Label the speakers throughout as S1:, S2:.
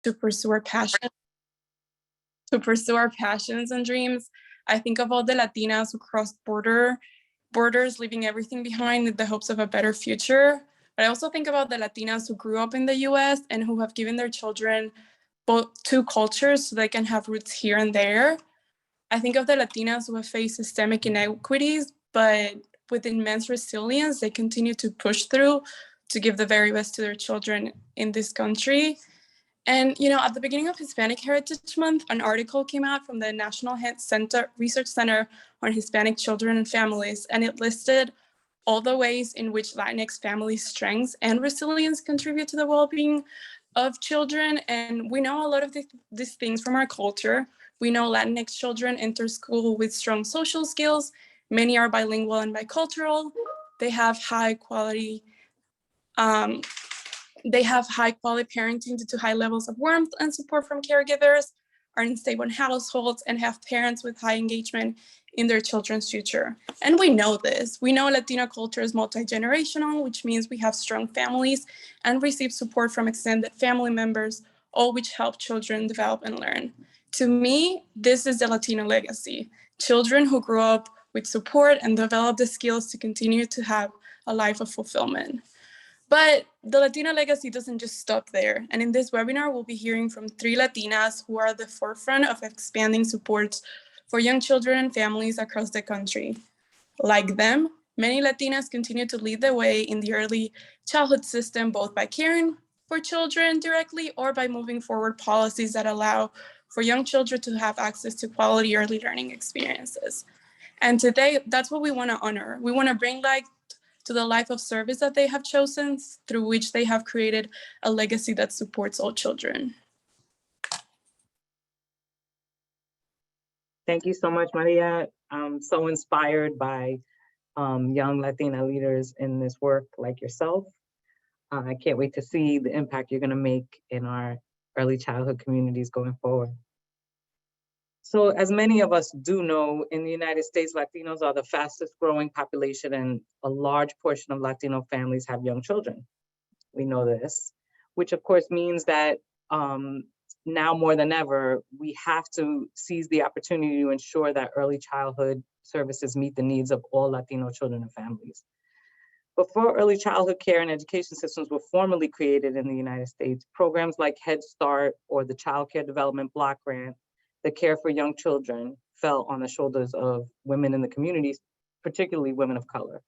S1: to pursue our passion, to pursue our passions and dreams. I think of all the Latinas who crossed borders, leaving everything behind in the hopes of a better future. But I also think about the Latinas who grew up in the US and who have given their children both two cultures so they can have roots here and there. I think of the Latinas who have faced systemic inequities, but with immense resilience, they continue to push through to give the very best to their children in this country. And, you know, at the beginning of Hispanic Heritage Month, an article came out from the National Research Center on Hispanic Children and Families, and it listed all the ways in which Latinx family strengths and resilience contribute to the well-being of children. And we know a lot of these things from our culture. We know Latinx children enter school with strong social skills. Many are bilingual and bicultural. They have high quality parenting due to high levels of warmth and support from caregivers, are in stable households, and have parents with high engagement in their children's future. And we know this. We know Latino culture is multi-generational, which means we have strong families and receive support from extended family members, all which help children develop and learn. To me, this is the Latino legacy. Children who grow up with support and develop the skills to continue to have a life of fulfillment. But the Latina legacy doesn't just stop there. And in this webinar, we'll be hearing from 3 Latinas who are at the forefront of expanding supports for young children and families across the country. Like them, many Latinas continue to lead the way in the early childhood system, both by caring for children directly or by moving forward policies that allow for young children to have access to quality early learning experiences. And today, that's what we want to honor. We want to bring light to the life of service that they have chosen, through which they have created a legacy that supports all children.
S2: Thank you so much, Maria. I'm so inspired by young Latina leaders in this work like yourself. I can't wait to see the impact you're going to make in our early childhood communities going forward. So as many of us do know, in the United States, Latinos are the fastest growing population, and a large portion of Latino families have young children. We know this, which of course means that now more than ever, we have to seize the opportunity to ensure that early childhood services meet the needs of all Latino children and families. Before early childhood care and education systems were formally created in the United States, programs like Head Start or the Child Care Development Block Grant, the care for young children, fell on the shoulders of women in the communities, particularly women of color.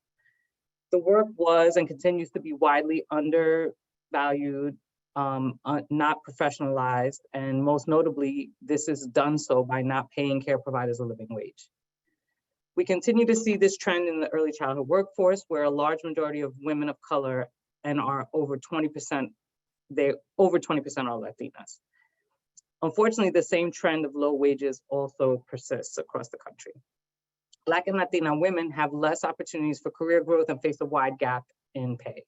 S2: The work was and continues to be widely undervalued, not professionalized, and most notably, this is done so by not paying care providers a living wage. We continue to see this trend in the early childhood workforce, where a large majority of women of color and are over 20%, over 20% are Latinas. Unfortunately, the same trend of low wages also persists across the country. Black and Latina women have less opportunities for career growth and face a wide gap in pay.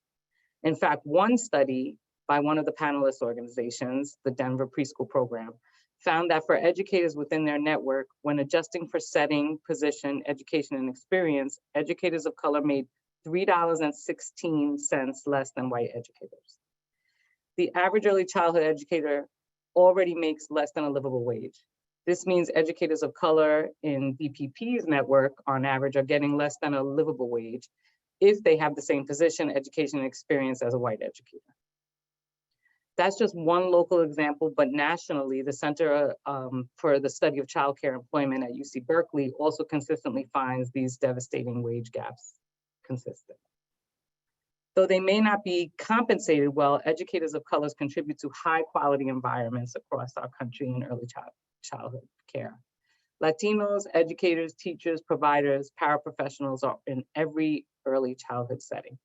S2: In fact, one study by one of the panelist organizations, the Denver Preschool Program, found that for educators within their network, when adjusting for setting, position, education, and experience, educators of color made $3.16 less than white educators. The average early childhood educator already makes less than a livable wage. This means educators of color in DPP's network, on average, are getting less than a livable wage if they have the same position, education, and experience as a white educator. That's just one local example, but nationally, the Center for the Study of Child Care Employment at UC Berkeley also consistently finds these devastating wage gaps consistent. Though they may not be compensated well, educators of colors contribute to high quality environments across our country in early childhood care. Latinos, educators, teachers, providers, paraprofessionals are in every early childhood setting.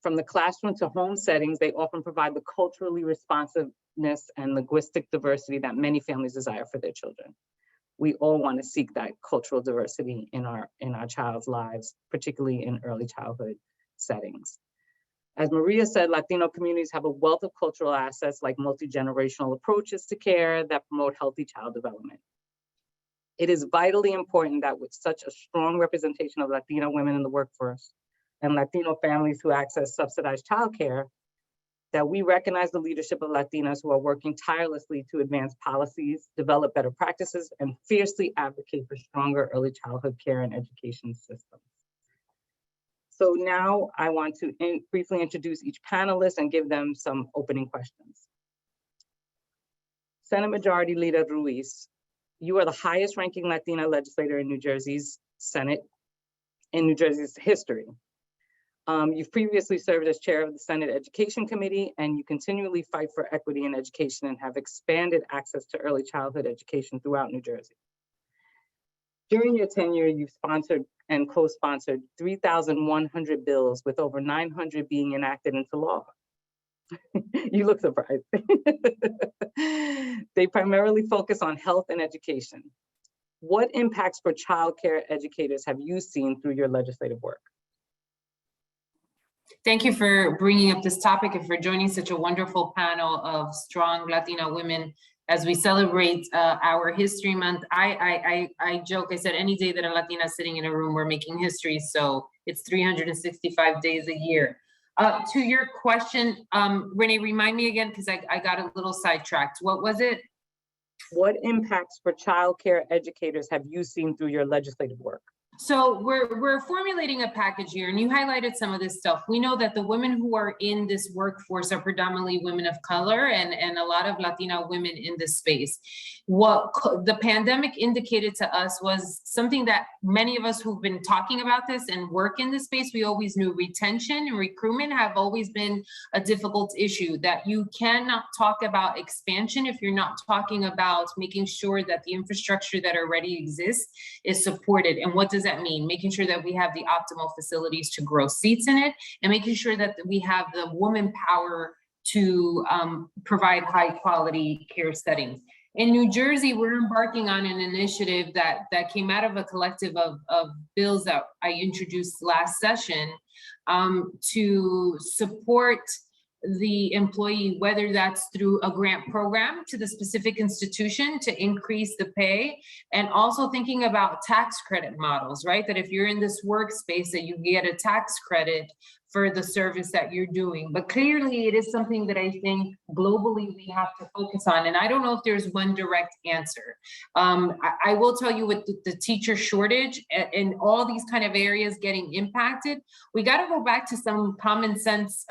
S2: From the classroom to home settings, they often provide the culturally responsiveness and linguistic diversity that many families desire for their children. We all want to seek that cultural diversity in our child's lives, particularly in early childhood settings. As Maria said, Latino communities have a wealth of cultural assets like multi-generational approaches to care that promote healthy child development. It is vitally important that with such a strong representation of Latino women in the workforce and Latino families who access subsidized childcare, that we recognize the leadership of Latinas who are working tirelessly to advance policies, develop better practices, and fiercely advocate for stronger early childhood care and education systems. So now I want to briefly introduce each panelist and give them some opening questions. Senate Majority Leader Ruiz, you are the highest ranking Latina legislator in New Jersey's Senate, in New Jersey's history. You've previously served as chair of the Senate Education Committee, and you continually fight for equity in education and have expanded access to early childhood education throughout New Jersey. During your tenure, you've sponsored and co-sponsored 3,100 bills, with over 900 being enacted into law. You look surprised. They primarily focus on health and education. What impacts for childcare educators have you seen through your legislative work?
S3: Thank you for bringing up this topic and for joining such a wonderful panel of strong Latina women as we celebrate our History Month. I joke, I said any day that a Latina is sitting in a room, we're making history. So it's 365 days a year. To your question, Renee, remind me again, because I got a little sidetracked. What was it?
S2: What impacts for childcare educators have you seen through your legislative work?
S3: So we're formulating a package here, and you highlighted some of this stuff. We know that the women who are in this workforce are predominantly women of color and a lot of Latina women in this space. What the pandemic indicated to us was something that many of us who've been talking about this and work in this space, we always knew retention and recruitment have always been a difficult issue, that you cannot talk about expansion if you're not talking about making sure that the infrastructure that already exists is supported. And what does that mean? Making sure that we have the optimal facilities to grow seats in it, and making sure that we have the woman power to provide high quality care settings. In New Jersey, we're embarking on an initiative that came out of a collective of bills that I introduced last session to support the employee, whether that's through a grant program to the specific institution to increase the pay, and also thinking about tax credit models, right? That if you're in this workspace that you get a tax credit for the service that you're doing. But clearly it is something that I think globally we have to focus on. And I don't know if there's one direct answer. I will tell you with the teacher shortage and all these kind of areas getting impacted, we got to go back to some common sense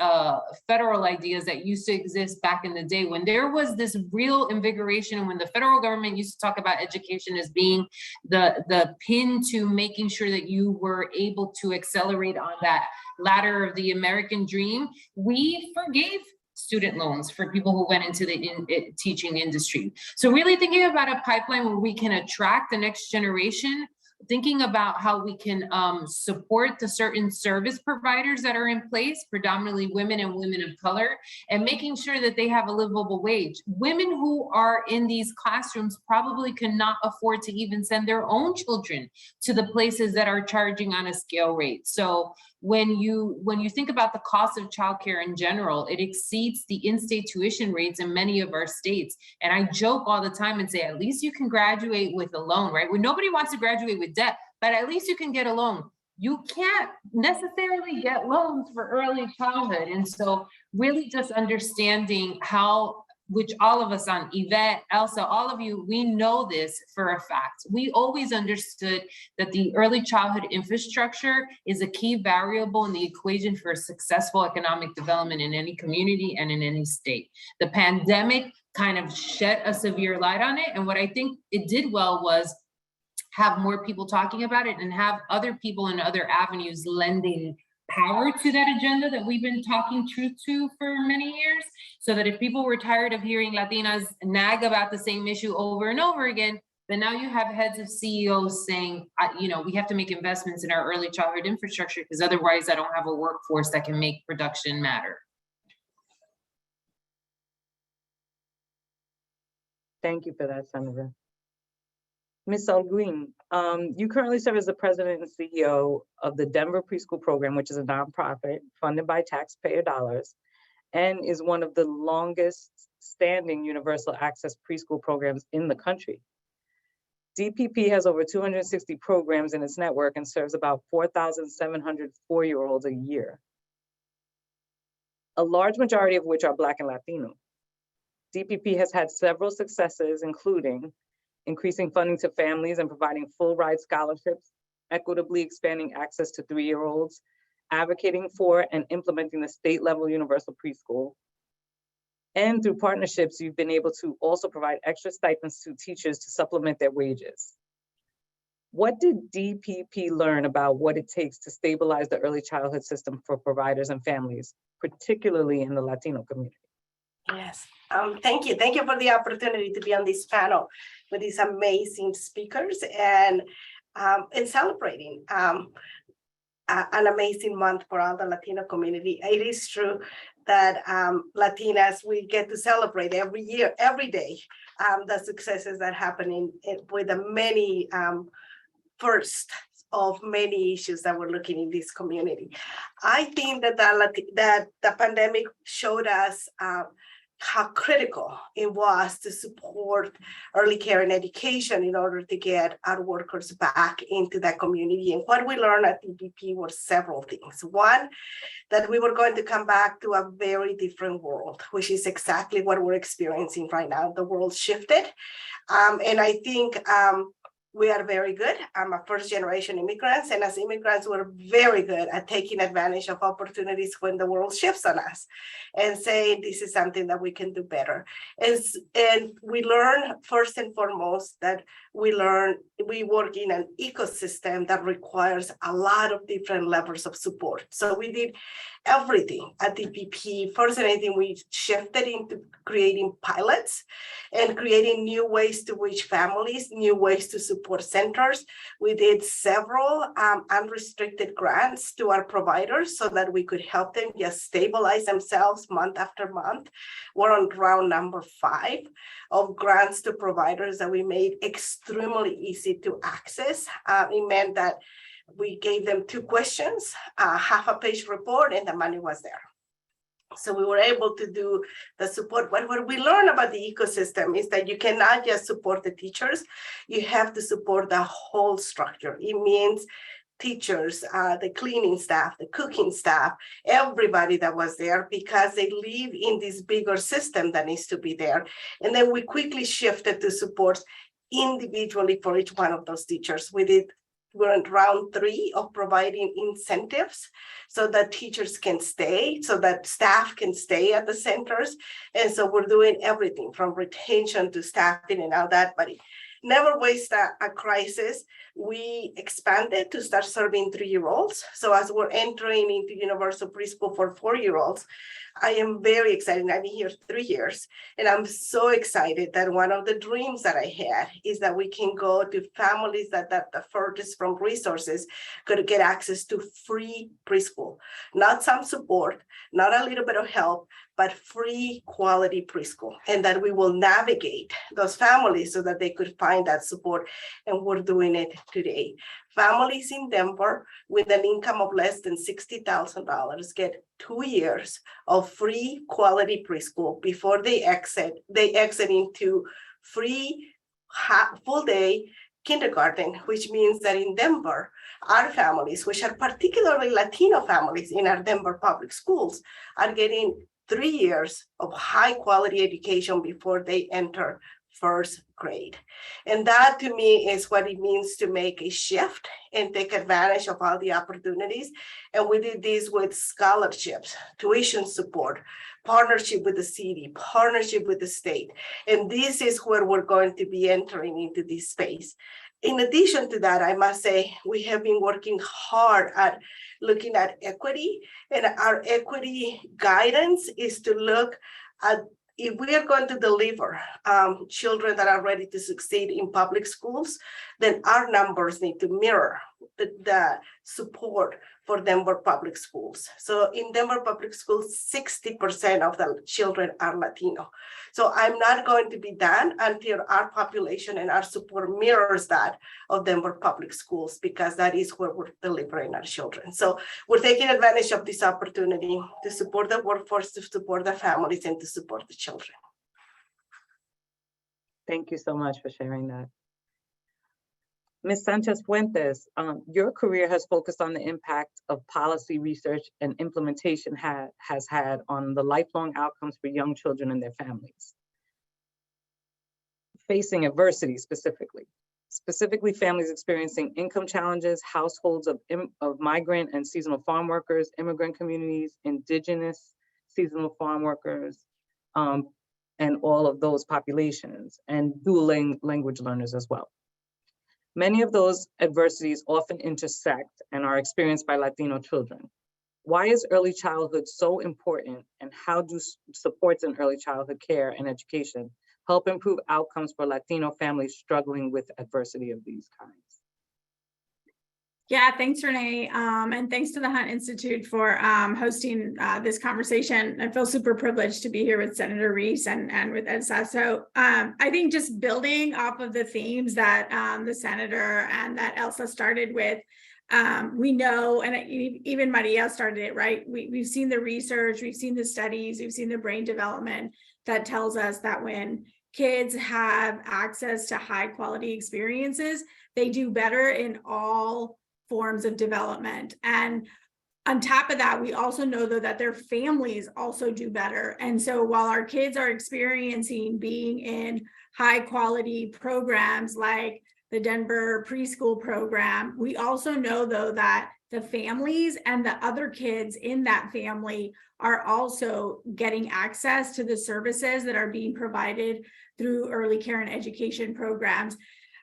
S3: federal ideas that used to exist back in the day when there was this real invigoration, and when the federal government used to talk about education as being the pin to making sure that you were able to accelerate on that ladder of the American dream. We forgave student loans for people who went into the teaching industry. So really thinking about a pipeline where we can attract the next generation, thinking about how we can support the certain service providers that are in place, predominantly women and women of color, and making sure that they have a livable wage. Women who are in these classrooms probably cannot afford to even send their own children to the places that are charging on a scale rate. So when you think about the cost of childcare in general, it exceeds the in-state tuition rates in many of our states. And I joke all the time and say, at least you can graduate with a loan, right? When nobody wants to graduate with debt, but at least you can get a loan. You can't necessarily get loans for early childhood. And so really just understanding how, which all of us on Yvette, Elsa, all of you, we know this for a fact. We always understood that the early childhood infrastructure is a key variable in the equation for successful economic development in any community and in any state. The pandemic kind of shed a severe light on it. And what I think it did well was have more people talking about it and have other people in other avenues lending power to that agenda that we've been talking truth to for many years, so that if people were tired of hearing Latinas nag about the same issue over and over again, then now you have heads of CEOs saying, we have to make investments in our early childhood infrastructure because otherwise I don't have a workforce that can make production matter.
S2: Thank you for that, Senator. Ms. Alguin, you currently serve as the president and CEO of the Denver Preschool Program, which is a nonprofit funded by taxpayer dollars and is one of the longest standing universal access preschool programs in the country. DPP has over 260 programs in its network and serves about 4,700 4-year-olds a year. a large majority of which are Black and Latino. DPP has had several successes, including increasing funding to families and providing full ride scholarships, equitably expanding access to 3-year-olds, advocating for and implementing the state-level universal preschool. And through partnerships, you've been able to also provide extra stipends to teachers to supplement their wages. What did DPP learn about what it takes to stabilize the early childhood system for providers and families, particularly in the Latino community?
S4: Yes, thank you. Thank you for the opportunity to be on this panel with these amazing speakers and celebrating an amazing month for all the Latino community. It is true that Latinas, we get to celebrate every year, every day, the successes that happen with the many first of many issues that we're looking in this community. I think that the pandemic showed us how critical it was to support early care and education in order to get our workers back into that community. And what we learned at DPP were several things. One, that we were going to come back to a very different world, which is exactly what we're experiencing right now. The world shifted. And I think we are very good. I'm a first-generation immigrants, and as immigrants, we're very good at taking advantage of opportunities when the world shifts on us and saying this is something that we can do better. And we learn first and foremost that we work in an ecosystem that requires a lot of different levels of support. So we did everything at DPP. First and anything, we shifted into creating pilots and creating new ways to reach families, new ways to support centers. We did several unrestricted grants to our providers so that we could help them just stabilize themselves month after month. We're on round number 5 of grants to providers that we made extremely easy to access. It meant that we gave them 2 questions, a half-page report, and the money was there. So we were able to do the support. But what we learned about the ecosystem is that you cannot just support the teachers, you have to support the whole structure. It means teachers, the cleaning staff, the cooking staff, everybody that was there, because they live in this bigger system that needs to be there. And then we quickly shifted to support individually for each one of those teachers. We're in round 3 of providing incentives so that teachers can stay, so that staff can stay at the centers. And so we're doing everything from retention to staffing and all that, but never waste a crisis. We expanded to start serving 3-year-olds. So as we're entering into universal preschool for 4-year-olds, I am very excited. I've been here 3 years, and I'm so excited that one of the dreams that I had is that we can go to families that the furthest from resources could get access to free preschool, not some support, not a little bit of help, but free quality preschool, and that we will navigate those families so that they could find that support. And we're doing it today. Families in Denver with an income of less than $60,000 get 2 years of free quality preschool before they exit into free full day kindergarten, which means that in Denver, our families, which are particularly Latino families in our Denver public schools, are getting 3 years of high quality education before they enter first grade. And that to me is what it means to make a shift and take advantage of all the opportunities. And we did this with scholarships, tuition support, partnership with the city, partnership with the state. And this is where we're going to be entering into this space. In addition to that, I must say, we have been working hard at looking at equity, and our equity guidance is to look at if we are going to deliver children that are ready to succeed in public schools, then our numbers need to mirror the support for Denver public schools. So in Denver public schools, 60% of the children are Latino. So I'm not going to be done until our population and our support mirrors that of Denver public schools, because that is where we're delivering our children. So we're taking advantage of this opportunity to support the workforce, to support the families, and to support the children.
S2: Thank you so much for sharing that. Ms. Sanchez Fuentes, your career has focused on the impact of policy research and implementation has had on the lifelong outcomes for young children and their families. Facing adversity specifically families experiencing income challenges, households of migrant and seasonal farm workers, immigrant communities, indigenous seasonal farm workers, and all of those populations, and dual language learners as well. Many of those adversities often intersect and are experienced by Latino children. Why is early childhood so important, and how do supports in early childhood care and education help improve outcomes for Latino families struggling with adversity of these kinds?
S5: Yeah, thanks, Renee. And thanks to the Hunt Institute for hosting this conversation. I feel super privileged to be here with Senator Reese and with Elsa. So I think just building off of the themes that the Senator and that Elsa started with, we know, and even Maria started it, right? We've seen the research, we've seen the studies, we've seen the brain development that tells us that when kids have access to high quality experiences, they do better in all forms of development. And on top of that, we also know though that their families also do better. And so while our kids are experiencing being in high quality programs like the Denver preschool program, we also know though that the families and the other kids in that family are also getting access to the services that are being provided through early care and education programs.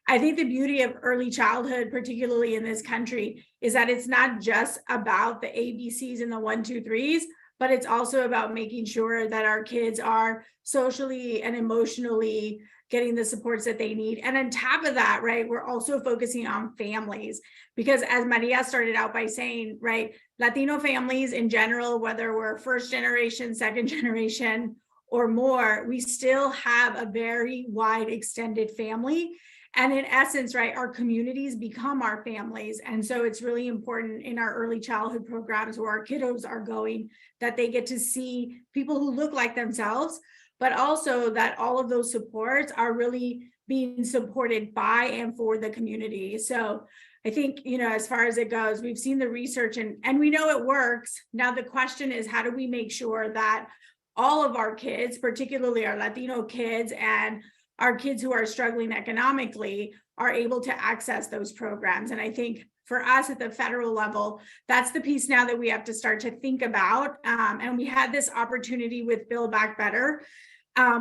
S5: I think the beauty of early childhood, particularly in this country, is that it's not just about the ABCs and the 1, 2, 3s, but it's also about making sure that our kids are socially and emotionally getting the supports that they need. And on top of that, right, we're also focusing on families, because as Maria started out by saying, right, Latino families in general, whether we're first generation, second generation, or more, we still have a very wide extended family. And in essence, right, our communities become our families. And so it's really important in our early childhood programs where our kiddos are going, that they get to see people who look like themselves, but also that all of those supports are really being supported by and for the community. So I think, you know, as far as it goes, we've seen the research and we know it works. Now the question is, how do we make sure that all of our kids, particularly our Latino kids and our kids who are struggling economically, are able to access those programs? And I think for us at the federal level, that's the piece now that we have to start to think about. And we had this opportunity with Build Back Better,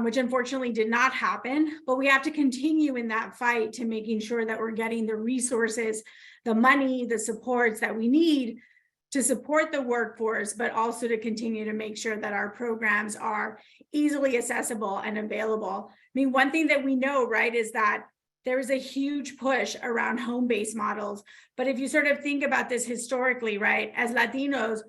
S5: which unfortunately did not happen, but we have to continue in that fight to making sure that we're getting the resources, the money, the supports that we need to support the workforce, but also to continue to make sure that our programs are easily accessible and available. I mean, one thing that we know, right, is that there is a huge push around home-based models. But if you sort of think about this historically, right, as Latinos,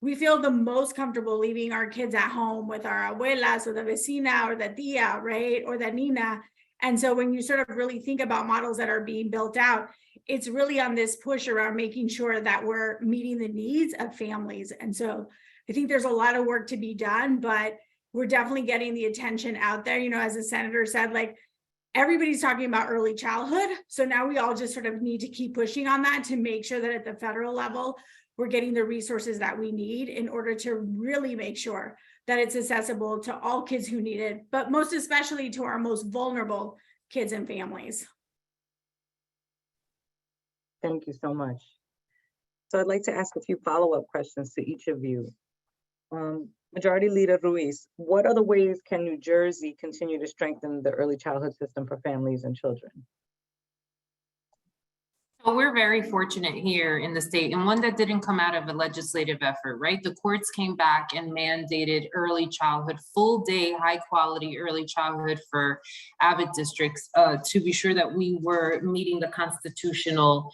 S5: we feel the most comfortable leaving our kids at home with our abuelas or the vecina or the tia, right, or the nina. And so when you sort of really think about models that are being built out, it's really on this push around making sure that we're meeting the needs of families. And so I think there's a lot of work to be done, but we're definitely getting the attention out there. You know, as the senator said, like, everybody's talking about early childhood. So now we all just sort of need to keep pushing on that to make sure that at the federal level, we're getting the resources that we need in order to really make sure that it's accessible to all kids who need it, but most especially to our most vulnerable kids and families.
S2: Thank you so much. So I'd like to ask a few follow-up questions to each of you. Majority Leader Ruiz, what other ways can New Jersey continue to strengthen the early childhood system for families and children?
S3: Well, we're very fortunate here in the state, and one that didn't come out of a legislative effort, right? The courts came back and mandated early childhood, full day, high quality early childhood for AVID districts to be sure that we were meeting the constitutional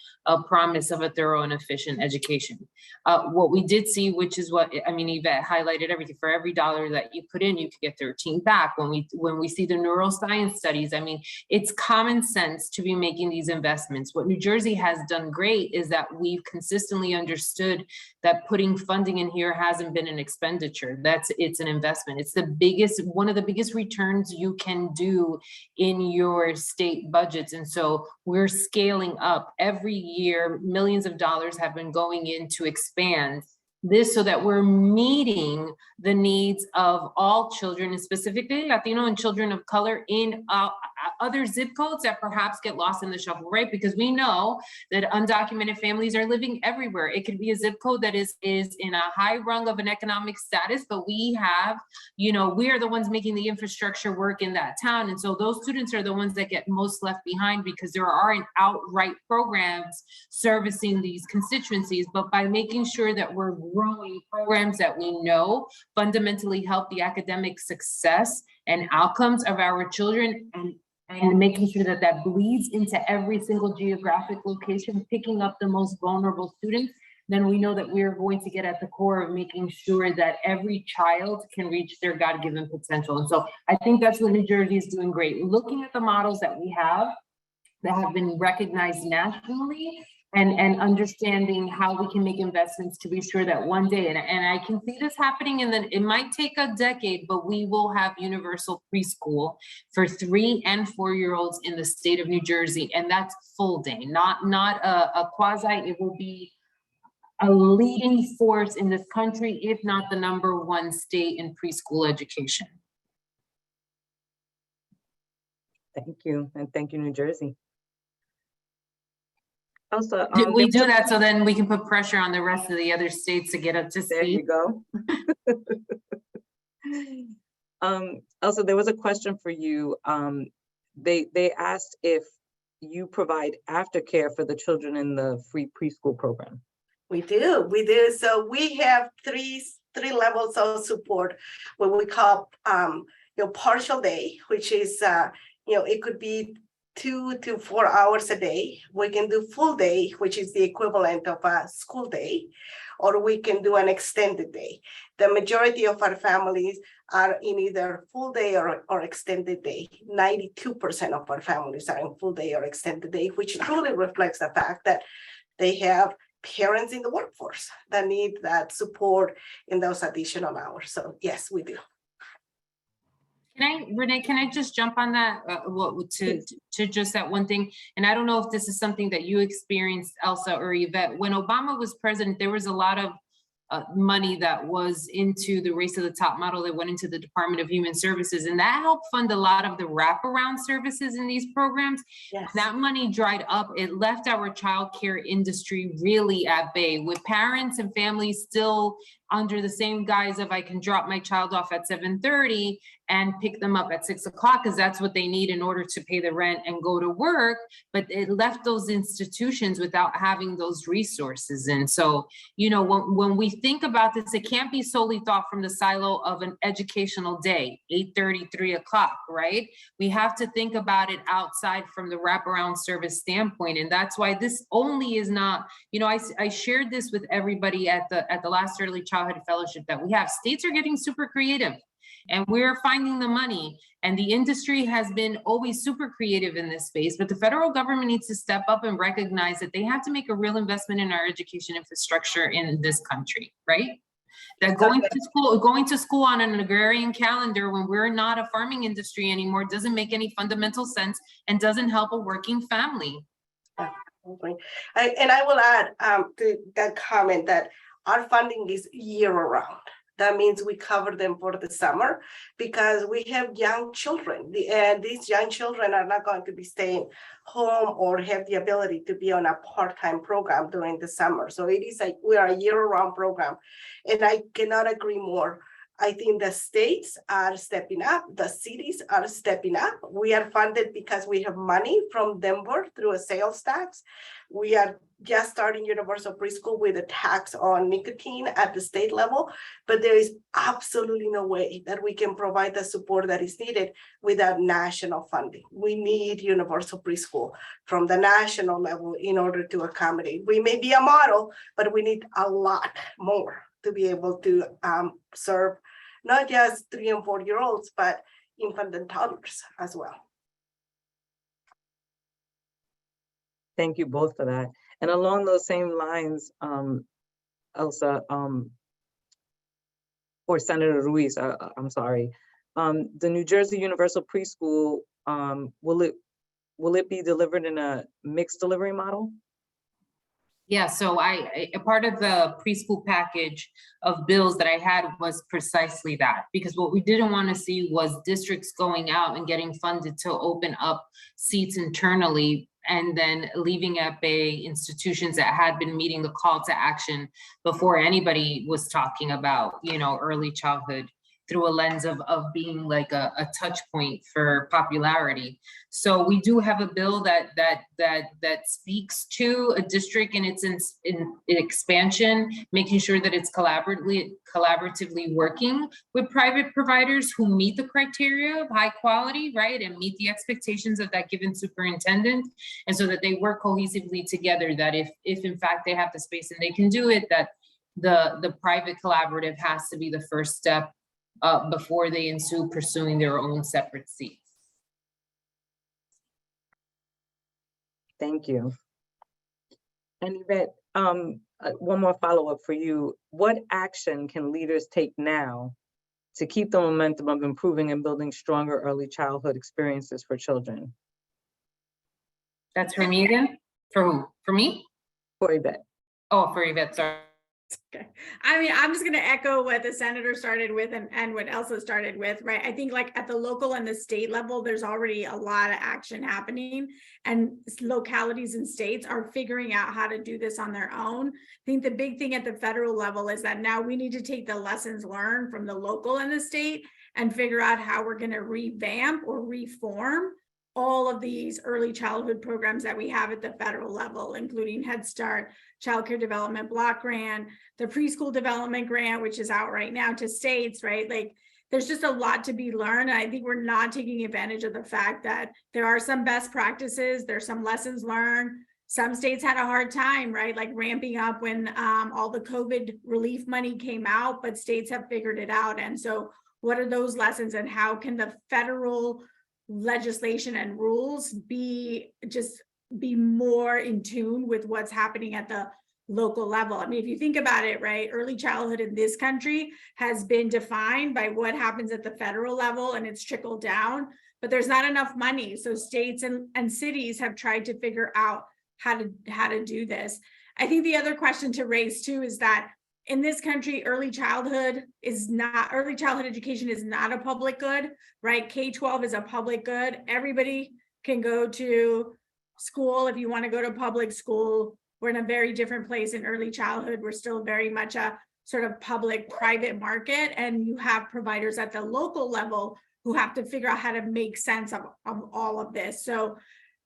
S3: promise of a thorough and efficient education. What we did see, which is what, I mean, Yvette highlighted everything, for every dollar that you put in, you could get 13 back. When we see the neuroscience studies, I mean, it's common sense to be making these investments. What New Jersey has done great is that we've consistently understood that putting funding in here hasn't been an expenditure. It's an investment. It's one of the biggest returns you can do in your state budgets. And so we're scaling up every year. Millions of dollars have been going in to expand this so that we're meeting the needs of all children, and specifically Latino and children of color in other zip codes that perhaps get lost in the shuffle, right? Because we know that undocumented families are living everywhere. It could be a zip code that is in a high rung of an economic status, but we have, we are the ones making the infrastructure work in that town. And so those students are the ones that get most left behind because there aren't outright programs servicing these constituencies. But by making sure that we're growing programs that we know fundamentally help the academic success and outcomes of our children, and making sure that that bleeds into every single geographic location, picking up the most vulnerable students, then we know that we're going to get at the core of making sure that every child can reach their God-given potential. And so I think that's what New Jersey is doing great. Looking at the models that we have that have been recognized nationally, and understanding how we can make investments to be sure that one day, and I can see this happening, and then it might take a decade, but we will have universal preschool for 3 and 4-year-olds in the state of New Jersey, and that's full day, not a quasi. It will be a leading force in this country, if not the #1 state in preschool education.
S2: Thank you, and thank you, New Jersey. Also,
S3: we do that so then we can put pressure on the rest of the other states to get up to speed.
S2: There you go. Also, there was a question for you. They asked if you provide aftercare for the children in the free preschool program.
S4: We do. So we have three levels of support, what we call partial day, which is it could be 2 to 4 hours a day. We can do full day, which is the equivalent of a school day, or we can do an extended day. The majority of our families are in either full day or extended day. 92% of our families are in full day or extended day, which truly reflects the fact that they have parents in the workforce that need that support in those additional hours. So yes, we do.
S3: Renee, can I just jump on that to just that one thing? And I don't know if this is something that you experienced, Elsa or Yvette. When Obama was president, there was a lot of money that was into the Race to the Top model that went into the Department of Human Services, and that helped fund a lot of the wraparound services in these programs.
S4: Yes.
S3: That money dried up. It left our childcare industry really at bay, with parents and families still under the same guise of I can drop my child off at 7:30 and pick them up at 6 o'clock because that's what they need in order to pay the rent and go to work. But it left those institutions without having those resources. And so, when we think about this, it can't be solely thought from the silo of an educational day, 8:30, 3 o'clock, right? We have to think about it outside from the wraparound service standpoint. And that's why this only is not, I shared this with everybody at the last Early Childhood Fellowship that we have. States are getting super creative. And we're finding the money, and the industry has been always super creative in this space, but the federal government needs to step up and recognize that they have to make a real investment in our education infrastructure in this country, right? That going to school on an agrarian calendar when we're not a farming industry anymore doesn't make any fundamental sense and doesn't help a working family.
S4: And I will add to that comment that our funding is year-round. That means we cover them for the summer because we have young children, and these young children are not going to be staying home or have the ability to be on a part-time program during the summer. So it is like we are a year-round program, and I cannot agree more. I think the states are stepping up, the cities are stepping up. We are funded because we have money from Denver through a sales tax. We are just starting universal preschool with a tax on nicotine at the state level, but there is absolutely no way that we can provide the support that is needed without national funding. We need universal preschool from the national level in order to accommodate. We may be a model, but we need a lot more to be able to serve not just 3 and 4-year-olds, but infant and toddlers as well.
S2: Thank you both for that. And along those same lines, Elsa, or Senator Ruiz, I'm sorry, the New Jersey Universal Preschool, will it be delivered in a mixed delivery model?
S3: Yeah, so a part of the preschool package of bills that I had was precisely that, because what we didn't want to see was districts going out and getting funded to open up seats internally and then leaving at bay institutions that had been meeting the call to action before anybody was talking about, early childhood through a lens of being like a touch point for popularity. So we do have a bill that speaks to a district and its in expansion, making sure that it's collaboratively working with private providers who meet the criteria of high quality, right, and meet the expectations of that given superintendent, and so that they work cohesively together. That if in fact they have the space and they can do it, that the private collaborative has to be the first step before they ensue pursuing their own separate seats.
S2: Thank you. And Yvette, one more follow-up for you. What action can leaders take now to keep the momentum of improving and building stronger early childhood experiences for children?
S3: That's for me again? For who? For me?
S2: For Yvette.
S3: Oh, for Yvette, sorry.
S5: Okay. I mean, I'm just going to echo what the senator started with and what Elsa started with, right? I think like at the local and the state level, there's already a lot of action happening, and localities and states are figuring out how to do this on their own. I think the big thing at the federal level is that now we need to take the lessons learned from the local and the state and figure out how we're going to revamp or reform all of these early childhood programs that we have at the federal level, including Head Start, Child Care Development Block Grant, the Preschool Development Grant, which is out right now to states, right? Like there's just a lot to be learned. I think we're not taking advantage of the fact that there are some best practices, there's some lessons learned. Some states had a hard time, right? Like ramping up when all the COVID relief money came out, but states have figured it out. And so what are those lessons, and how can the federal legislation and rules be more in tune with what's happening at the local level? I mean, if you think about it, right, early childhood in this country has been defined by what happens at the federal level, and it's trickled down, but there's not enough money. So states and cities have tried to figure out how to do this. I think the other question to raise too is that in this country, early childhood education is not a public good, right? K-12 is a public good. Everybody can go to school if you want to go to public school. We're in a very different place in early childhood. We're still very much a sort of public-private market, and you have providers at the local level who have to figure out how to make sense of all of this. So,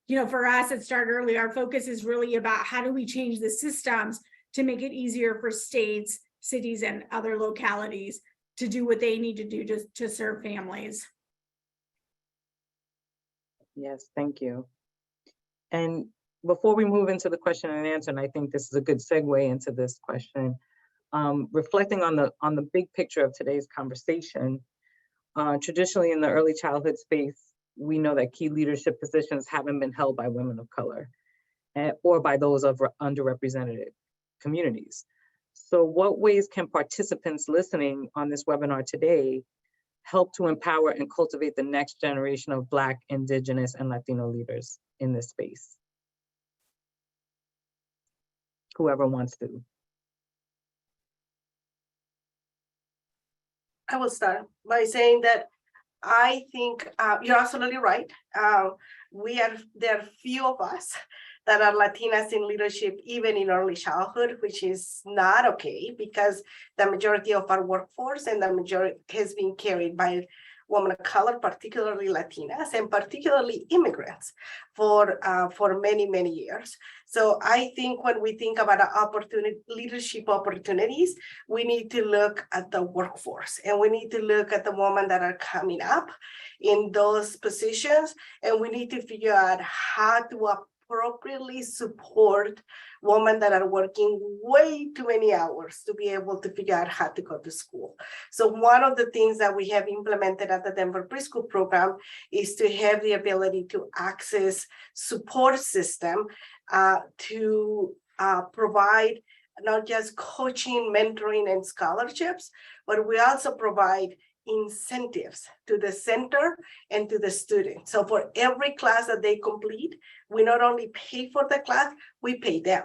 S5: for us at Start Early, our focus is really about how do we change the systems to make it easier for states, cities, and other localities to do what they need to do to serve families.
S2: Yes, thank you. And before we move into the question and answer, and I think this is a good segue into this question, reflecting on the big picture of today's conversation, traditionally in the early childhood space, we know that key leadership positions haven't been held by women of color or by those of underrepresented communities. So what ways can participants listening on this webinar today help to empower and cultivate the next generation of Black, Indigenous, and Latino leaders in this space? Whoever wants to.
S4: I will start by saying that I think you're absolutely right. There are few of us that are Latinas in leadership, even in early childhood, which is not okay, because the majority of our workforce and the majority has been carried by women of color, particularly Latinas, and particularly immigrants for many, many years. So I think when we think about leadership opportunities, we need to look at the workforce, and we need to look at the women that are coming up in those positions, and we need to figure out how to appropriately support women that are working way too many hours to be able to figure out how to go to school. So one of the things that we have implemented at the Denver Preschool Program is to have the ability to access support system to provide not just coaching, mentoring, and scholarships, but we also provide incentives to the center and to the student. So for every class that they complete, we not only pay for the class, we pay them,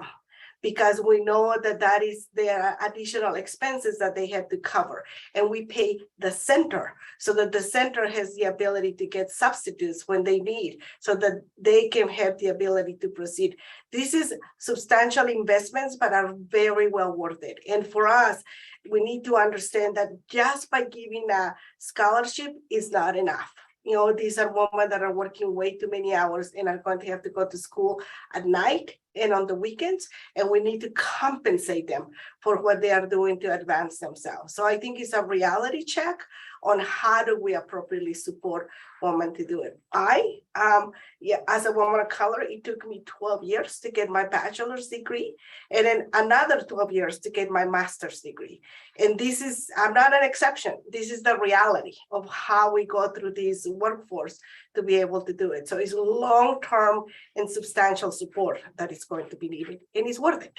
S4: because we know that that is their additional expenses that they have to cover. And we pay the center so that the center has the ability to get substitutes when they need, so that they can have the ability to proceed. This is substantial investments, but are very well worth it. And for us, we need to understand that just by giving a scholarship is not enough. You know, these are women that are working way too many hours and are going to have to go to school at night and on the weekends, and we need to compensate them for what they are doing to advance themselves. So I think it's a reality check on how do we appropriately support women to do it. As a woman of color, it took me 12 years to get my bachelor's degree, and then another 12 years to get my master's degree. And this is, I'm not an exception. This is the reality of how we go through this workforce to be able to do it. So it's long-term and substantial support that is going to be needed, and it's worth it.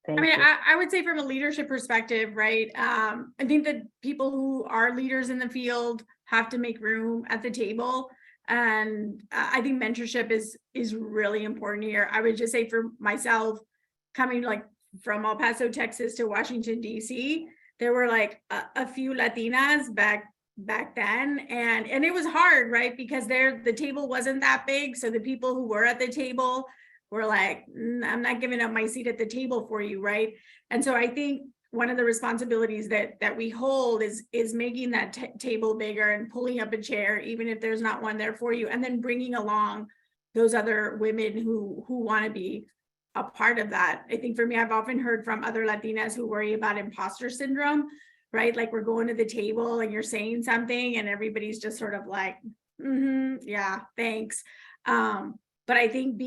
S5: I mean, I would say from a leadership perspective, right? I think that people who are leaders in the field have to make room at the table. And I think mentorship is really important here. I would just say for myself, coming like from El Paso, Texas to Washington, DC, there were like a few Latinas back then. And it was hard, right? Because the table wasn't that big. So the people who were at the table were like, I'm not giving up my seat at the table for you, right? And so I think one of the responsibilities that we hold is making that table bigger and pulling up a chair, even if there's not one there for you, and then bringing along those other women who want to be a part of that. I think for me, I've often heard from other Latinas who worry about imposter syndrome, right? Like we're going to the table and you're saying something and everybody's just sort of like, yeah, thanks. But I think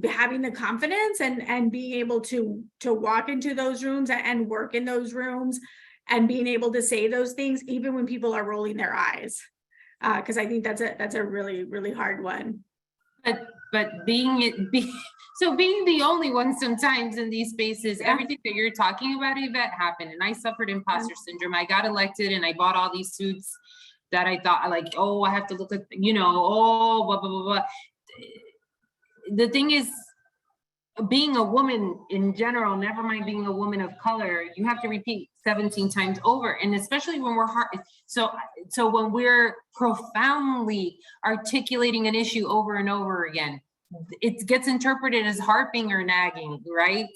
S5: having the confidence and being able to walk into those rooms and work in those rooms and being able to say those things, even when people are rolling their eyes, because I think that's a really, really hard one.
S3: But being the only one sometimes in these spaces, everything that you're talking about, Yvette, happened. And I suffered imposter syndrome. I got elected and I bought all these suits that I thought like, oh, I have to look at, oh, blah, blah, blah, blah. The thing is, being a woman in general, never mind being a woman of color, you have to repeat 17 times over. And especially when we're hard, so when we're profoundly articulating an issue over and over again, it gets interpreted as harping or nagging, right?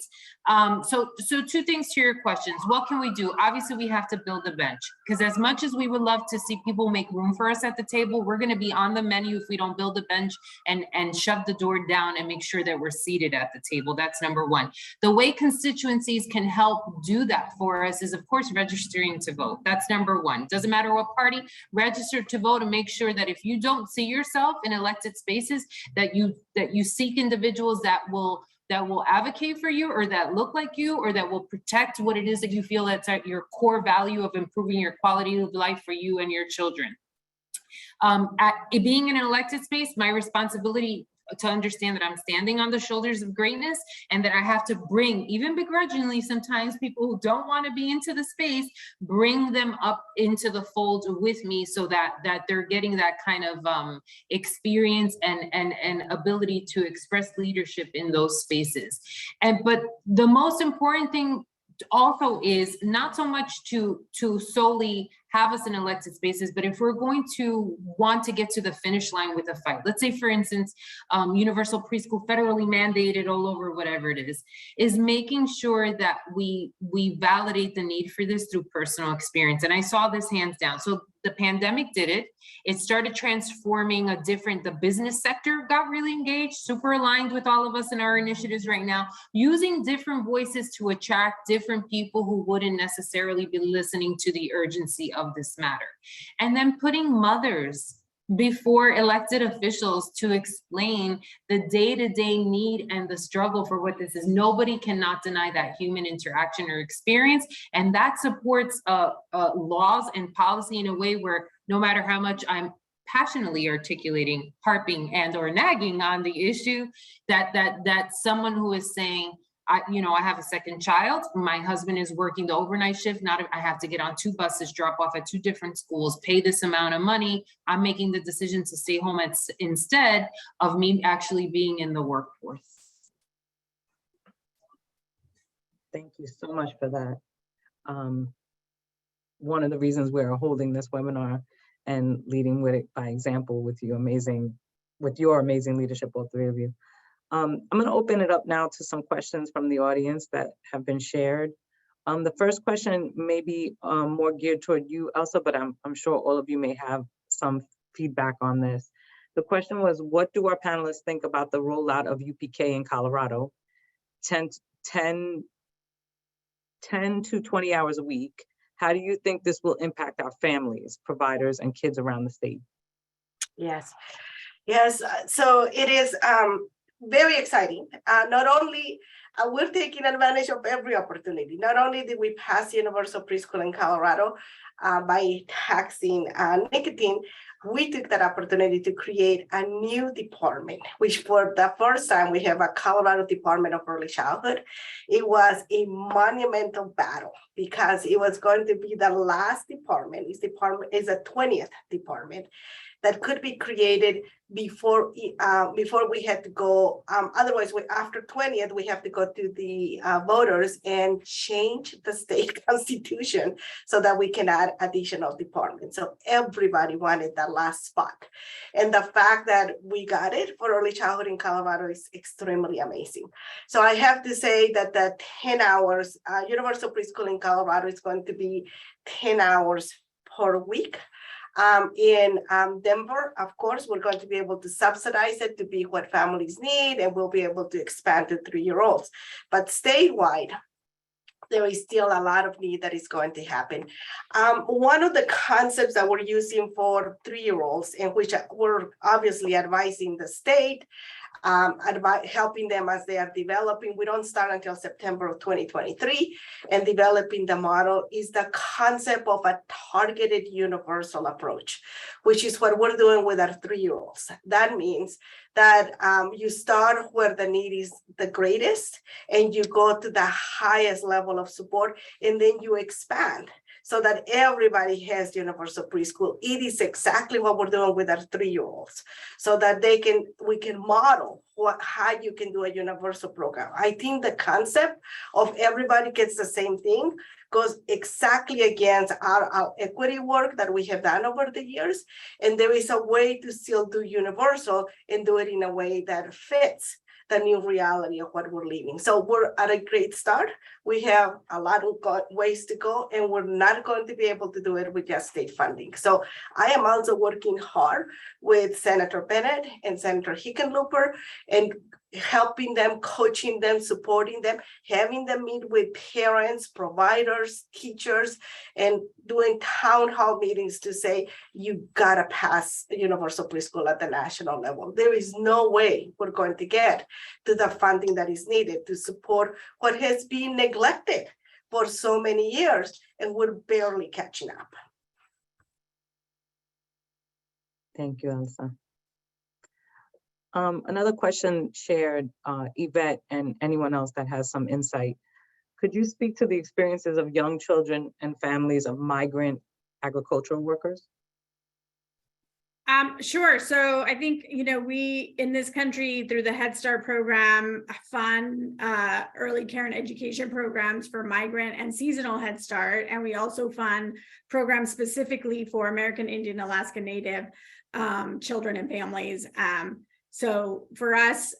S3: So two things to your questions. What can we do? Obviously, we have to build a bench, because as much as we would love to see people make room for us at the table, we're going to be on the menu if we don't build a bench and shove the door down and make sure that we're seated at the table. That's number one. The way constituencies can help do that for us is, of course, registering to vote. That's number one. Doesn't matter what party, register to vote and make sure that if you don't see yourself in elected spaces, that you seek individuals that will advocate for you, or that look like you, or that will protect what it is that you feel that's at your core value of improving your quality of life for you and your children. Being in an elected space, my responsibility to understand that I'm standing on the shoulders of greatness, and that I have to bring, even begrudgingly sometimes, people who don't want to be into the space, bring them up into the fold with me, so that they're getting that kind of experience and ability to express leadership in those spaces. But the most important thing also is not so much to solely have us in elected spaces, but if we're going to want to get to the finish line with a fight, let's say, for instance, universal preschool, federally mandated all over, whatever it is making sure that we validate the need for this through personal experience. And I saw this hands down. So the pandemic did it. It started transforming the business sector got really engaged, super aligned with all of us in our initiatives right now, using different voices to attract different people who wouldn't necessarily be listening to the urgency of this matter. And then putting mothers before elected officials to explain the day-to-day need and the struggle for what this is. Nobody cannot deny that human interaction or experience, and that supports laws and policy in a way where no matter how much I'm passionately articulating, harping and or nagging on the issue, that someone who is saying, I have a second child, my husband is working the overnight shift, I have to get on 2 buses, drop off at 2 different schools, pay this amount of money. I'm making the decision to stay home instead of me actually being in the workforce.
S2: Thank you so much for that. One of the reasons we're holding this webinar and leading with it by example with your amazing leadership, all 3 of you. I'm going to open it up now to some questions from the audience that have been shared. The first question may be more geared toward you, Elsa, but I'm sure all of you may have some feedback on this. The question was, what do our panelists think about the rollout of UPK in Colorado? 10 to 20 hours a week. How do you think this will impact our families, providers, and kids around the state?
S4: Yes. So it is very exciting. Not only we're taking advantage of every opportunity. Not only did we pass universal preschool in Colorado by taxing nicotine, we took that opportunity to create a new department, which for the first time we have a Colorado Department of Early Childhood. It was a monumental battle because it was going to be the last department. This department is a 20th department that could be created before we had to go. Otherwise, after 20th, we have to go to the voters and change the state constitution so that we can add additional departments. So everybody wanted that last spot. And the fact that we got it for early childhood in Colorado is extremely amazing. So I have to say that the 10 hours, universal preschool in Colorado is going to be 10 hours per week. In Denver, of course, we're going to be able to subsidize it to be what families need, and we'll be able to expand to 3-year-olds. But statewide, there is still a lot of need that is going to happen. One of the concepts that we're using for 3-year-olds, in which we're obviously advising the state, helping them as they are developing. We don't start until September of 2023, and developing the model is the concept of a targeted universal approach, which is what we're doing with our 3-year-olds. That means that you start where the need is the greatest, and you go to the highest level of support, and then you expand so that everybody has universal preschool. It is exactly what we're doing with our 3-year-olds, so that we can model how you can do a universal program. I think the concept of everybody gets the same thing goes exactly against our equity work that we have done over the years. And there is a way to still do universal and do it in a way that fits the new reality of what we're living. So we're at a great start. We have a lot of ways to go, and we're not going to be able to do it with just state funding. So I am also working hard with Senator Bennett and Senator Hickenlooper, and helping them, coaching them, supporting them, having them meet with parents, providers, teachers, and doing town hall meetings to say, you gotta pass universal preschool at the national level. There is no way we're going to get to the funding that is needed to support what has been neglected for so many years, and we're barely catching up.
S2: Thank you, Elsa. Another question shared, Yvette and anyone else that has some insight. Could you speak to the experiences of young children and families of migrant agricultural workers?
S5: Sure. So I think, we in this country through the Head Start program fund early care and education programs for migrant and seasonal Head Start. And we also fund programs specifically for American Indian, Alaska Native children and families. So for us,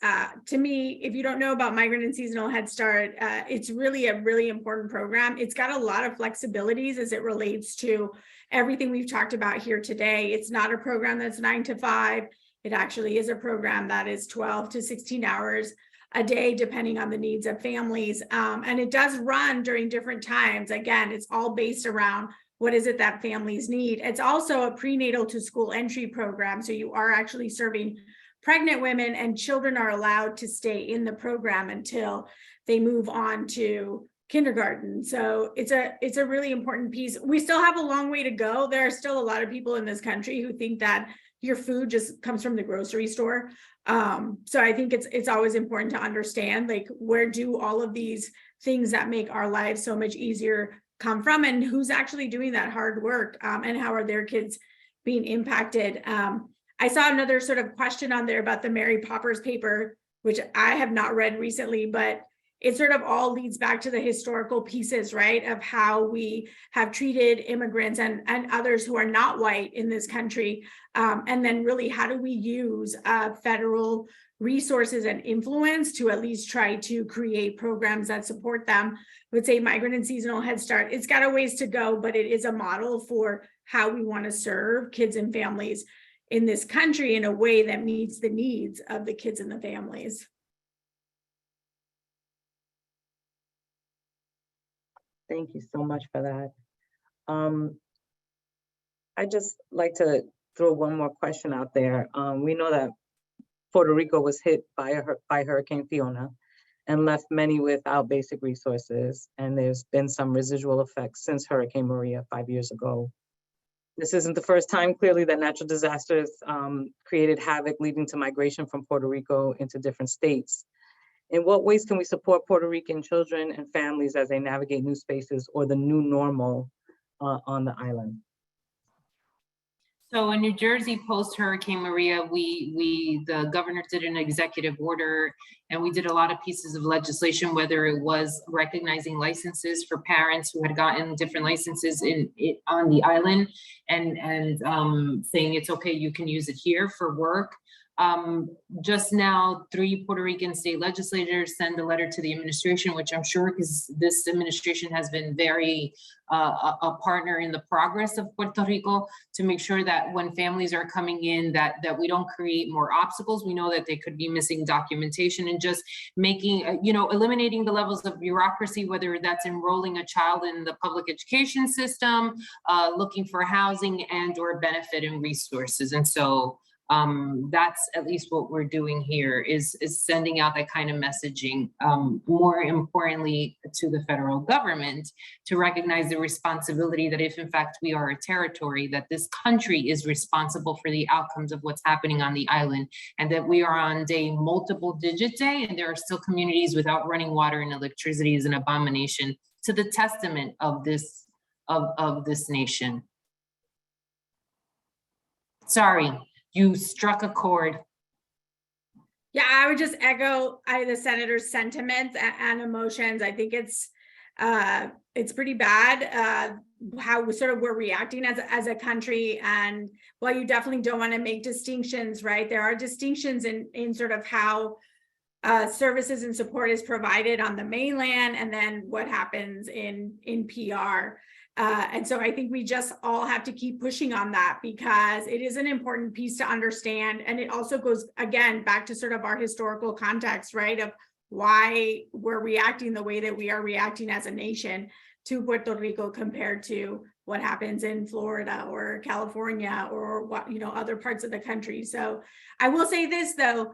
S5: to me, if you don't know about migrant and seasonal Head Start, it's really a really important program. It's got a lot of flexibilities as it relates to everything we've talked about here today. It's not a program that's 9 to 5. It actually is a program that is 12 to 16 hours a day, depending on the needs of families. And it does run during different times. Again, it's all based around what is it that families need. It's also a prenatal to school entry program. So you are actually serving pregnant women, and children are allowed to stay in the program until they move on to kindergarten. So it's a really important piece. We still have a long way to go. There are still a lot of people in this country who think that your food just comes from the grocery store. So I think it's always important to understand, like, where do all of these things that make our lives so much easier come from, and who's actually doing that hard work, and how are their kids being impacted. I saw another sort of question on there about the Mary Poppers paper, which I have not read recently, but it sort of all leads back to the historical pieces, right, of how we have treated immigrants and others who are not white in this country. And then really, how do we use federal resources and influence to at least try to create programs that support them? I would say Migrant and Seasonal Head Start, it's got a ways to go, but it is a model for how we want to serve kids and families in this country in a way that meets the needs of the kids and the families.
S2: Thank you so much for that. I just like to throw one more question out there. We know that Puerto Rico was hit by Hurricane Fiona and left many without basic resources. And there's been some residual effects since Hurricane Maria 5 years ago. This isn't the first time, clearly, that natural disasters created havoc, leading to migration from Puerto Rico into different states. In what ways can we support Puerto Rican children and families as they navigate new spaces or the new normal on the island?
S3: So in New Jersey, post Hurricane Maria, the governor did an executive order, and we did a lot of pieces of legislation, whether it was recognizing licenses for parents who had gotten different licenses on the island, and saying it's okay, you can use it here for work. Just now, 3 Puerto Rican state legislators sent a letter to the administration, which I'm sure, because this administration has been very a partner in the progress of Puerto Rico, to make sure that when families are coming in, that we don't create more obstacles. We know that they could be missing documentation, and just making, eliminating the levels of bureaucracy, whether that's enrolling a child in the public education system, looking for housing and or benefit and resources. And so that's at least what we're doing here, is sending out that kind of messaging. More importantly, to the federal government, to recognize the responsibility that if in fact we are a territory, that this country is responsible for the outcomes of what's happening on the island, and that we are on multiple digit day, and there are still communities without running water and electricity is an abomination to the testament of this nation. Sorry. You struck a chord.
S5: Yeah, I would just echo the senator's sentiments and emotions. I think it's pretty bad how we're reacting as a country. And while you definitely don't want to make distinctions, right? There are distinctions in sort of how services and support is provided on the mainland, and then what happens in PR. And so I think we just all have to keep pushing on that, because it is an important piece to understand. And it also goes, again, back to sort of our historical context, right, of why we're reacting the way that we are reacting as a nation to Puerto Rico compared to what happens in Florida or California or what, other parts of the country. So I will say this, though,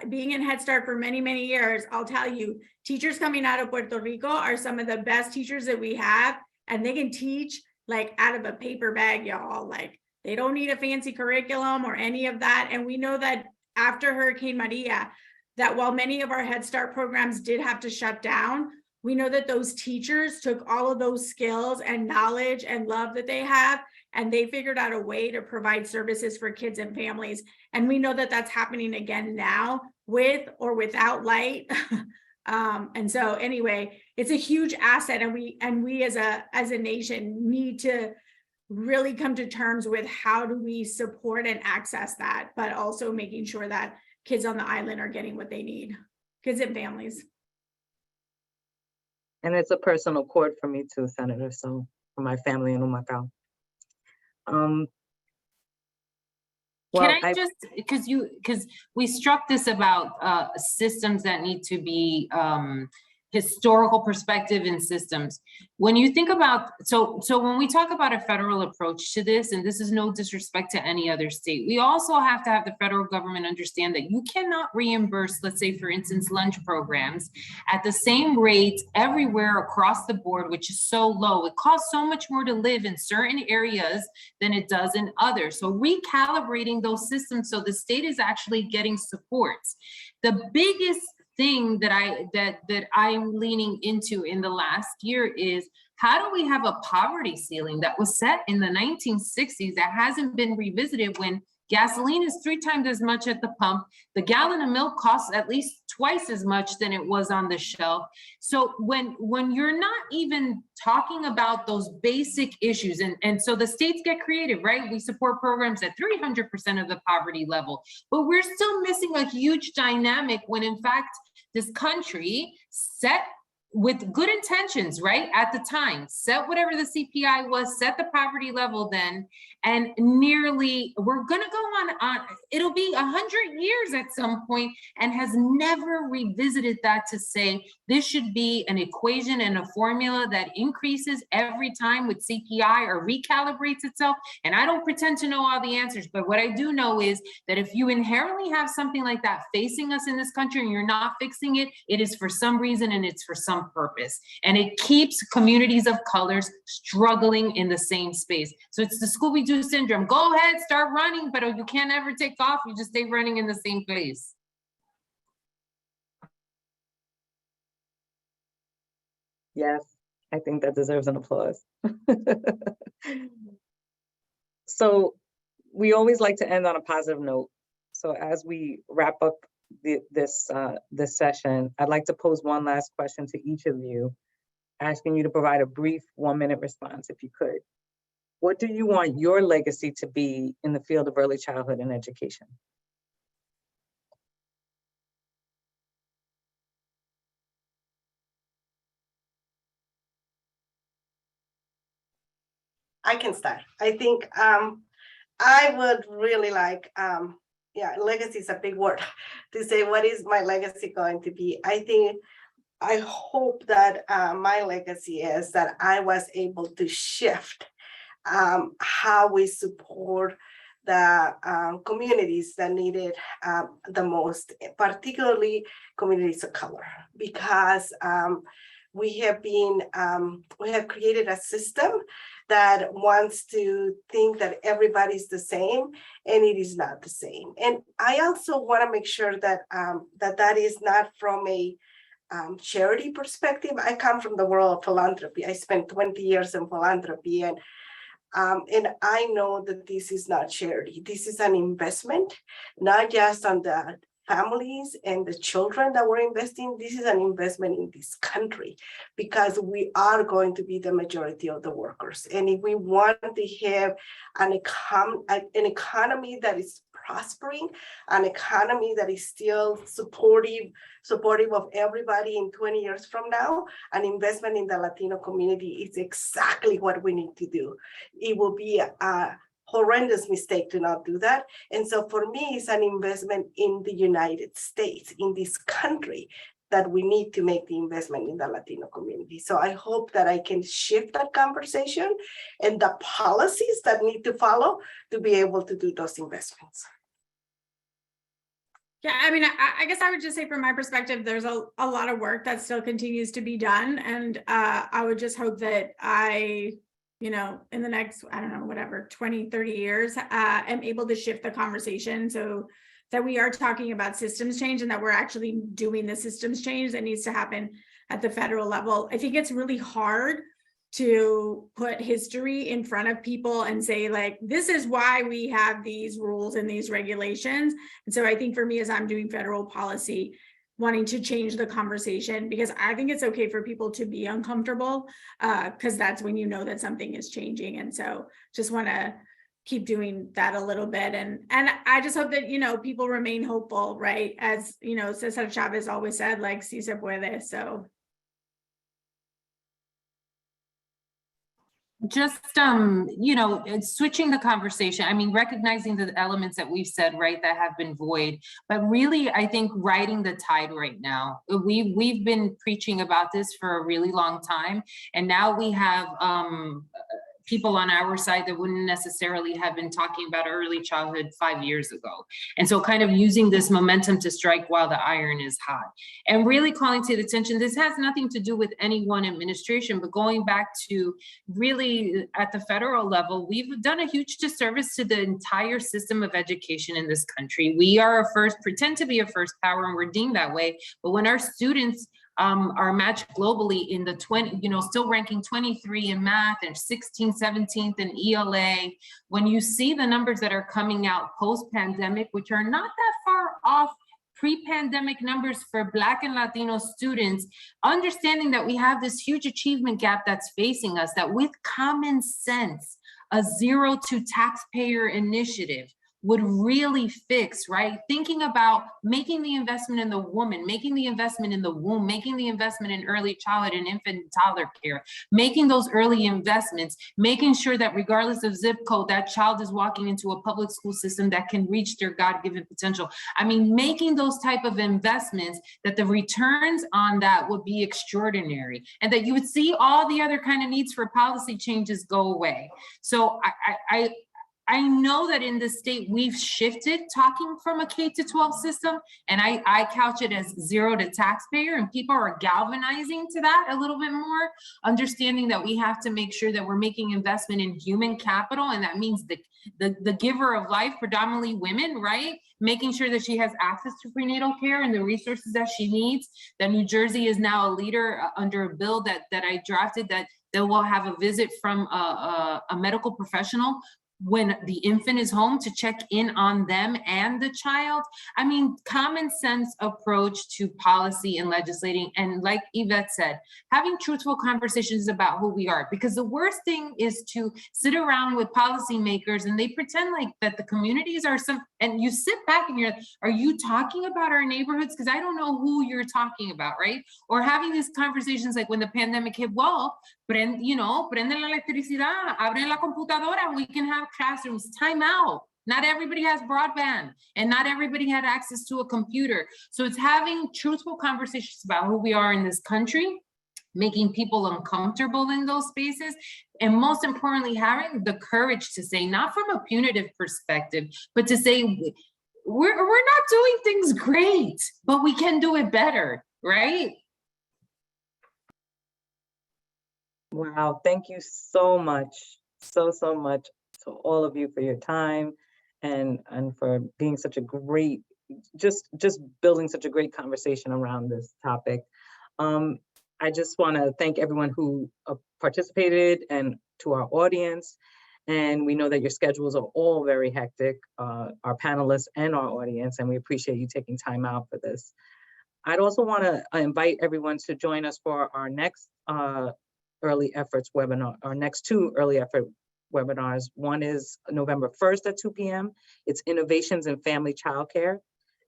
S5: being in Head Start for many, many years, I'll tell you, teachers coming out of Puerto Rico are some of the best teachers that we have. And they can teach like out of a paper bag, y'all. Like, they don't need a fancy curriculum or any of that. And we know that after Hurricane Maria, that while many of our Head Start programs did have to shut down, we know that those teachers took all of those skills and knowledge and love that they have, and they figured out a way to provide services for kids and families. And we know that that's happening again now, with or without light. And so anyway, it's a huge asset, and we as a nation need to really come to terms with how do we support and access that, but also making sure that kids on the island are getting what they need, kids and families.
S2: And it's a personal chord for me too, Senator, so for my family in Humacao.
S3: Well, can I just, because we struck this about systems that need to be historical perspective and systems. When you think about, so when we talk about a federal approach to this, and this is no disrespect to any other state, we also have to have the federal government understand that you cannot reimburse, let's say, for instance, lunch programs at the same rate everywhere across the board, which is so low. It costs so much more to live in certain areas than it does in others. So recalibrating those systems so the state is actually getting supports. The biggest thing that I'm leaning into in the last year is, how do we have a poverty ceiling that was set in the 1960s that hasn't been revisited when gasoline is 3 times as much at the pump, the gallon of milk costs at least twice as much than it was on the shelf. So when you're not even talking about those basic issues, and so the states get creative, right? We support programs at 300% of the poverty level, but we're still missing a huge dynamic when in fact this country set with good intentions, right? At the time, set whatever the CPI was, set the poverty level then, and nearly, we're gonna go on, it'll be 100 years at some point, and has never revisited that to say, this should be an equation and a formula that increases every time with CPI or recalibrates itself. And I don't pretend to know all the answers, but what I do know is that if you inherently have something like that facing us in this country and you're not fixing it, it is for some reason and it's for some purpose. And it keeps communities of colors struggling in the same space. So it's the Scooby-Doo syndrome. Go ahead, start running, but you can't ever take off. You just stay running in the same place.
S2: Yes, I think that deserves an applause. So we always like to end on a positive note. So as we wrap up this session, I'd like to pose one last question to each of you, asking you to provide a brief 1-minute response, if you could. What do you want your legacy to be in the field of early childhood and education?
S4: I can start. I think I would really like, yeah, legacy is a big word to say, what is my legacy going to be? I hope that my legacy is that I was able to shift how we support the communities that need it the most, particularly communities of color, because we have created a system that wants to think that everybody's the same, and it is not the same. And I also want to make sure that that is not from a charity perspective. I come from the world of philanthropy. I spent 20 years in philanthropy, and I know that this is not charity. This is an investment, not just on the families and the children that we're investing. This is an investment in this country, because we are going to be the majority of the workers. And if we want to have an economy that is prospering, an economy that is still supportive of everybody in 20 years from now, an investment in the Latino community is exactly what we need to do. It will be a horrendous mistake to not do that. And so for me, it's an investment in the United States, in this country, that we need to make the investment in the Latino community. So I hope that I can shift that conversation and the policies that need to follow to be able to do those investments.
S5: Yeah, I mean, I guess I would just say from my perspective, there's a lot of work that still continues to be done. And I would just hope that in the next, I don't know, whatever, 20, 30 years, am able to shift the conversation so that we are talking about systems change and that we're actually doing the systems change that needs to happen at the federal level. I think it's really hard to put history in front of people and say, like, this is why we have these rules and these regulations. And so I think for me, as I'm doing federal policy, wanting to change the conversation, because I think it's okay for people to be uncomfortable, because that's when you know that something is changing. And so just want to keep doing that a little bit. And I just hope that, people remain hopeful, right? As, Cesar Chavez always said, like, si se puede. So.
S3: Just, you know, it's switching the conversation. I mean, recognizing the elements that we've said, right, that have been void, but really, I think riding the tide right now. We've been preaching about this for a really long time, and now we have people on our side that wouldn't necessarily have been talking about early childhood 5 years ago. And so kind of using this momentum to strike while the iron is hot. And really calling to the attention, this has nothing to do with any one administration, but going back to really at the federal level, we've done a huge disservice to the entire system of education in this country. We are pretend to be a first power, and we're deemed that way. But when our students are matched globally in the still ranking 23 in math and 16th, 17th in ELA. When you see the numbers that are coming out post-pandemic, which are not that far off pre-pandemic numbers for Black and Latino students, understanding that we have this huge achievement gap that's facing us, that with common sense, a zero to taxpayer initiative would really fix, right? Thinking about making the investment in the woman, making the investment in the womb, making the investment in early childhood and infant and toddler care, making those early investments, making sure that regardless of zip code, that child is walking into a public school system that can reach their God-given potential. I mean, making those type of investments, that the returns on that would be extraordinary, and that you would see all the other kind of needs for policy changes go away. So I know that in this state, we've shifted talking from a K-12 system, and I couch it as zero to taxpayer, and people are galvanizing to that a little bit more, understanding that we have to make sure that we're making investment in human capital, and that means the giver of life, predominantly women, right? Making sure that she has access to prenatal care and the resources that she needs. That New Jersey is now a leader under a bill that I drafted, that they will have a visit from a medical professional when the infant is home to check in on them and the child. I mean, common sense approach to policy and legislating. And like Yvette said, having truthful conversations about who we are, because the worst thing is to sit around with policymakers and they pretend like that the communities are and you sit back and you're like, are you talking about our neighborhoods? Because I don't know who you're talking about, right? Or having these conversations like when the pandemic hit, well, prende la electricidad, abre la computadora, we can have classrooms. Time out. Not everybody has broadband, and not everybody had access to a computer. So it's having truthful conversations about who we are in this country, making people uncomfortable in those spaces, and most importantly, having the courage to say, not from a punitive perspective, but to say, we're not doing things great, but we can do it better, right?
S2: Wow, thank you so much, so much to all of you for your time and for being such a great, just building such a great conversation around this topic. I just want to thank everyone who participated, and to our audience. And we know that your schedules are all very hectic, our panelists and our audience, and we appreciate you taking time out for this. I'd also want to invite everyone to join us for our next early efforts webinar, our next two early effort webinars. One is November 1st at 2 p.m. It's Innovations in Family Childcare.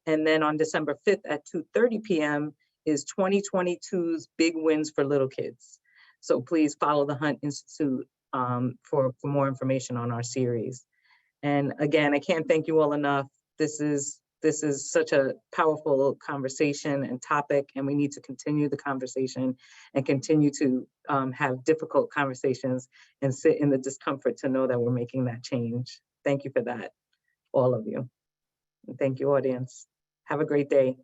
S2: And then on December 5th at 2:30 p.m. is 2022's Big Wins for Little Kids. So please follow the Hunt Institute for more information on our series. And again, I can't thank you all enough. This is such a powerful conversation and topic, and we need to continue the conversation and continue to have difficult conversations and sit in the discomfort to know that we're making that change. Thank you for that, all of you. And thank you, audience. Have a great day.